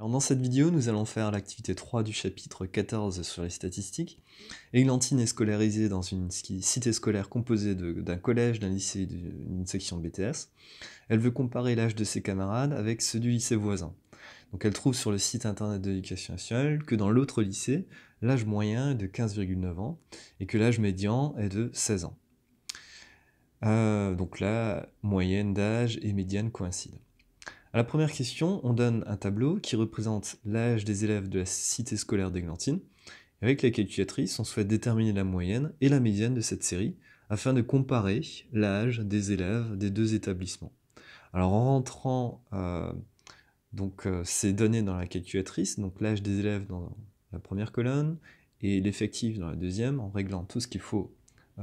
Alors dans cette vidéo, nous allons faire l'activité 3 du chapitre 14 sur les statistiques. Églantine est scolarisée dans une cité scolaire composée d'un collège, d'un lycée et d'une section de BTS. Elle veut comparer l'âge de ses camarades avec ceux du lycée voisin. Donc elle trouve sur le site internet de l'Éducation nationale que dans l'autre lycée, l'âge moyen est de 15,9 ans et que l'âge médian est de 16 ans. Donc là, moyenne d'âge et médiane coïncident. À la première question, on donne un tableau qui représente l'âge des élèves de la cité scolaire d'Églantine. Avec la calculatrice, on souhaite déterminer la moyenne et la médiane de cette série afin de comparer l'âge des élèves des deux établissements. Alors en rentrant ces données dans la calculatrice, donc l'âge des élèves dans la première colonne et l'effectif dans la deuxième, en réglant tout ce qu'il faut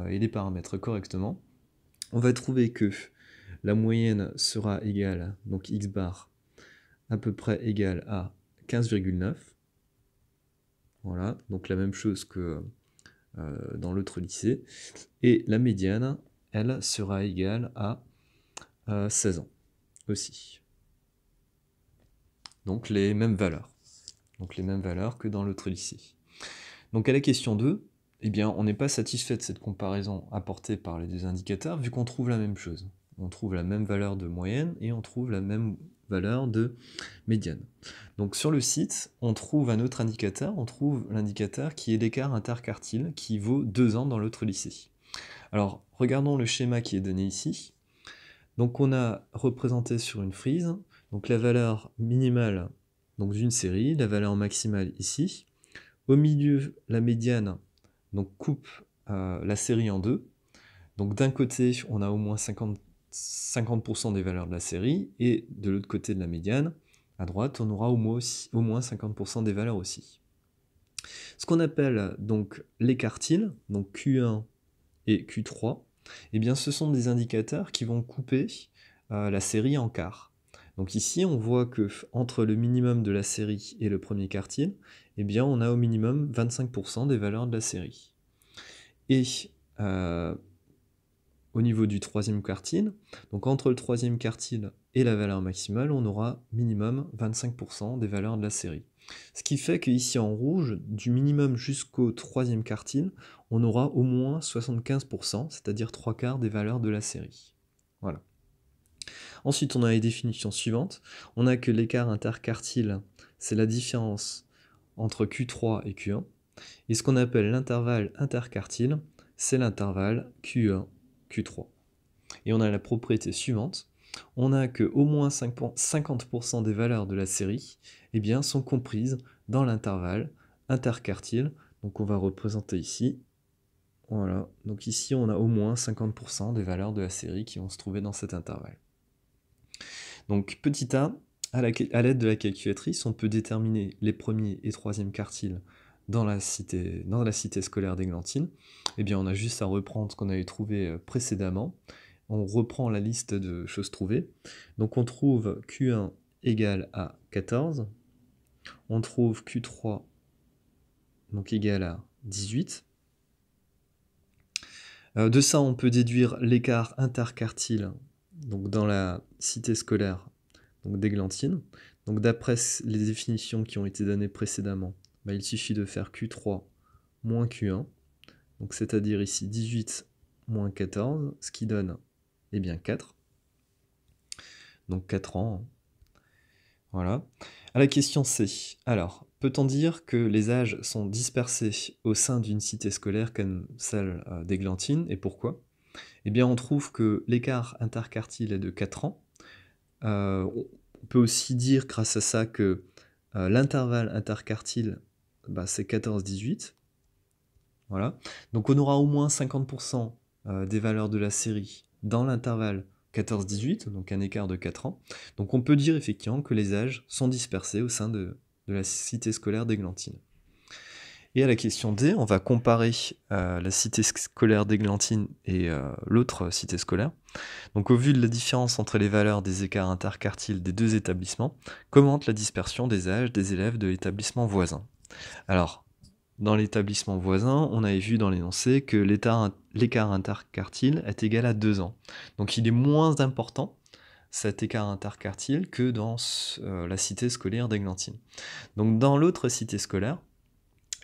et les paramètres correctement, on va trouver que la moyenne sera égale, donc x bar, à peu près égale à 15,9. Voilà, donc la même chose que dans l'autre lycée. Et la médiane, elle, sera égale à 16 ans aussi. Donc les mêmes valeurs. Donc les mêmes valeurs que dans l'autre lycée. Donc à la question 2, eh bien, on n'est pas satisfait de cette comparaison apportée par les deux indicateurs vu qu'on trouve la même chose. On trouve la même valeur de moyenne et on trouve la même valeur de médiane. Donc sur le site, on trouve un autre indicateur, on trouve l'indicateur qui est l'écart interquartile qui vaut 2 ans dans l'autre lycée. Alors regardons le schéma qui est donné ici. Donc on a représenté sur une frise donc la valeur minimale donc d'une série, la valeur maximale ici. Au milieu, la médiane donc coupe la série en deux. Donc d'un côté, on a au moins 50% des valeurs de la série, et de l'autre côté de la médiane, à droite, on aura au moins 50% des valeurs aussi. Ce qu'on appelle donc les quartiles, donc Q1 et Q3, eh bien ce sont des indicateurs qui vont couper la série en quarts. Donc ici, on voit que entre le minimum de la série et le premier quartile, eh bien on a au minimum 25% des valeurs de la série. Et au niveau du troisième quartile, donc entre le troisième quartile et la valeur maximale, on aura minimum 25% des valeurs de la série. Ce qui fait qu'ici en rouge, du minimum jusqu'au troisième quartile, on aura au moins 75%, c'est-à-dire 3/4 des valeurs de la série. Voilà. Ensuite, on a les définitions suivantes. On a que l'écart interquartile, c'est la différence entre Q3 et Q1. Et ce qu'on appelle l'intervalle interquartile, c'est l'intervalle Q1, Q3. Et on a la propriété suivante. On a que au moins 50% des valeurs de la série eh bien, sont comprises dans l'intervalle interquartile. Donc on va représenter ici. Voilà. Donc ici, on a au moins 50% des valeurs de la série qui vont se trouver dans cet intervalle. Donc petit a, à l'aide de la calculatrice, on peut déterminer les premiers et troisième quartiles dans la cité scolaire d'Églantine. Eh bien, on a juste à reprendre ce qu'on avait trouvé précédemment. On reprend la liste de choses trouvées. Donc on trouve Q1 égale à 14. On trouve Q3 donc égal à 18. De ça, on peut déduire l'écart interquartile donc dans la cité scolaire d'Églantine. Donc d'après les définitions qui ont été données précédemment, il suffit de faire Q3 moins Q1, donc c'est-à-dire ici 18 moins 14, ce qui donne eh bien 4. Donc 4 ans. Voilà. À la question C. Alors, peut-on dire que les âges sont dispersés au sein d'une cité scolaire comme celle d'Églantine, et pourquoi? Eh bien, on trouve que l'écart interquartile est de 4 ans. On peut aussi dire, grâce à ça, que l'intervalle interquartile, c'est 14-18. Voilà. Donc on aura au moins 50% des valeurs de la série dans l'intervalle 14-18, donc un écart de 4 ans. Donc on peut dire effectivement que les âges sont dispersés au sein de la cité scolaire d'Églantine. Et à la question D, on va comparer la cité scolaire d'Églantine et l'autre cité scolaire. Donc au vu de la différence entre les valeurs des écarts interquartiles des deux établissements, commente la dispersion des âges des élèves de l'établissement voisin. Alors, dans l'établissement voisin, on avait vu dans l'énoncé que l'écart interquartile est égal à 2 ans. Donc il est moins important cet écart interquartile que dans la cité scolaire d'Églantine. Donc dans l'autre cité scolaire,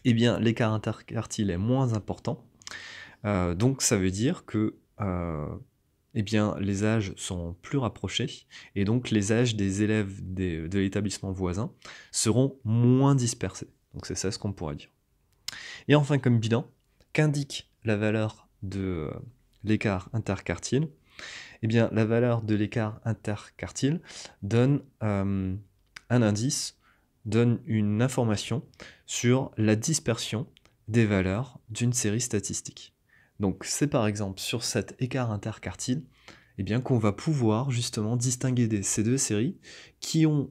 eh bien l'écart interquartile est moins important, donc ça veut dire que eh bien, les âges sont plus rapprochés, et donc les âges des élèves de l'établissement voisin seront moins dispersés. Donc c'est ça ce qu'on pourrait dire. Et enfin, comme bilan, qu'indique la valeur de l'écart interquartile? Eh bien, la valeur de l'écart interquartile donne un indice, donne une information sur la dispersion des valeurs d'une série statistique. Donc c'est par exemple sur cet écart interquartile eh bien, qu'on va pouvoir justement distinguer ces deux séries qui ont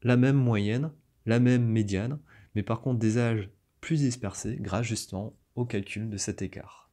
la même moyenne, la même médiane, mais par contre des âges plus dispersés grâce justement au calcul de cet écart.